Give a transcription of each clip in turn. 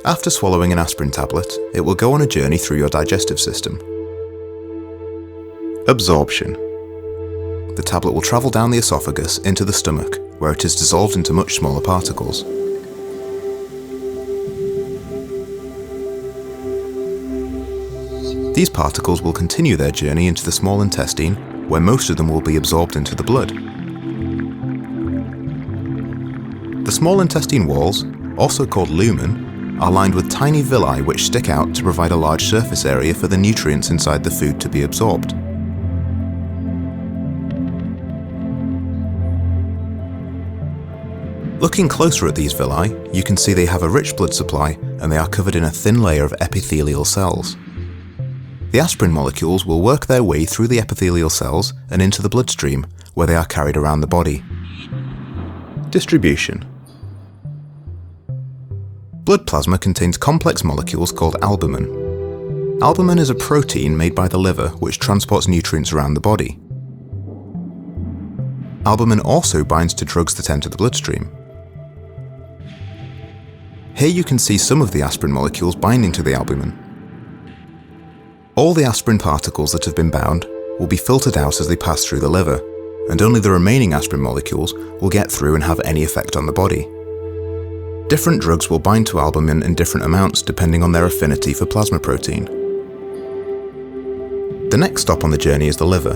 After swallowing an aspirin tablet, it will go on a journey through your digestive system. Absorption. The tablet will travel down the esophagus into the stomach, where it is dissolved into much smaller particles. These particles will continue their journey into the small intestine, where most of them will be absorbed into the blood. The small intestine walls, also called lumen, are lined with tiny villi which stick out to provide a large surface area for the nutrients inside the food to be absorbed. Looking closer at these villi, you can see they have a rich blood supply and they are covered in a thin layer of epithelial cells. The aspirin molecules will work their way through the epithelial cells and into the bloodstream, where they are carried around the body. Distribution. Blood plasma contains complex molecules called albumin. Albumin is a protein made by the liver which transports nutrients around the body. Albumin also binds to drugs that enter the bloodstream. Here you can see some of the aspirin molecules binding to the albumin. All the aspirin particles that have been bound will be filtered out as they pass through the liver, and only the remaining aspirin molecules will get through and have any effect on the body. Different drugs will bind to albumin in different amounts depending on their affinity for plasma protein. The next stop on the journey is the liver.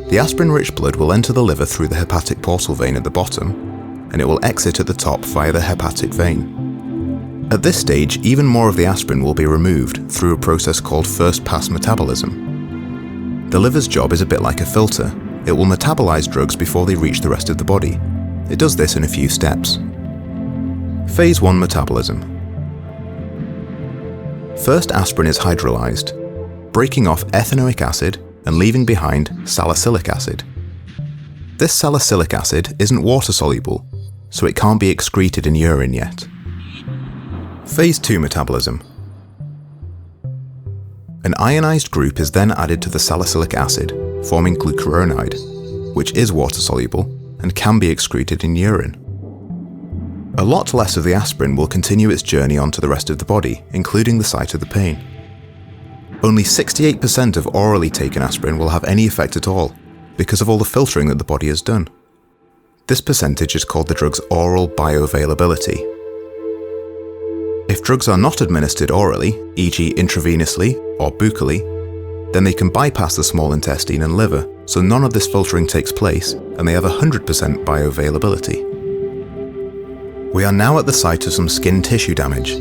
The aspirin-rich blood will enter the liver through the hepatic portal vein at the bottom, and it will exit at the top via the hepatic vein. At this stage, even more of the aspirin will be removed through a process called first-pass metabolism. The liver's job is a bit like a filter. It will metabolize drugs before they reach the rest of the body. It does this in a few steps. Phase 1 metabolism. First, aspirin is hydrolyzed, breaking off ethanoic acid and leaving behind salicylic acid. This salicylic acid isn't water-soluble, so it can't be excreted in urine yet. Phase 2 metabolism. An ionized group is then added to the salicylic acid, forming glucuronide, which is water-soluble and can be excreted in urine. A lot less of the aspirin will continue its journey onto the rest of the body, including the site of the pain. Only 68% of orally taken aspirin will have any effect at all, because of all the filtering that the body has done. This percentage is called the drug's oral bioavailability. If drugs are not administered orally, e.g. intravenously or buccally, then they can bypass the small intestine and liver, so none of this filtering takes place and they have 100% bioavailability. We are now at the site of some skin tissue damage.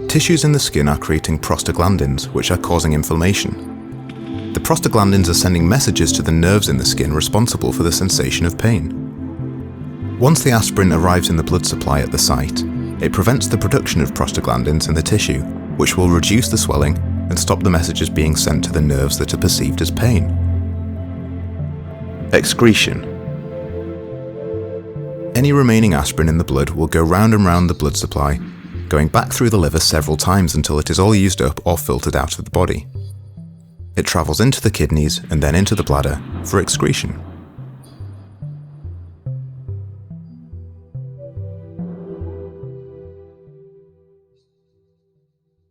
Tissues in the skin are creating prostaglandins, which are causing inflammation. The prostaglandins are sending messages to the nerves in the skin responsible for the sensation of pain. Once the aspirin arrives in the blood supply at the site, it prevents the production of prostaglandins in the tissue, which will reduce the swelling and stop the messages being sent to the nerves that are perceived as pain. Excretion. Any remaining aspirin in the blood will go round and round the blood supply, going back through the liver several times until it is all used up or filtered out of the body. It travels into the kidneys and then into the bladder for excretion.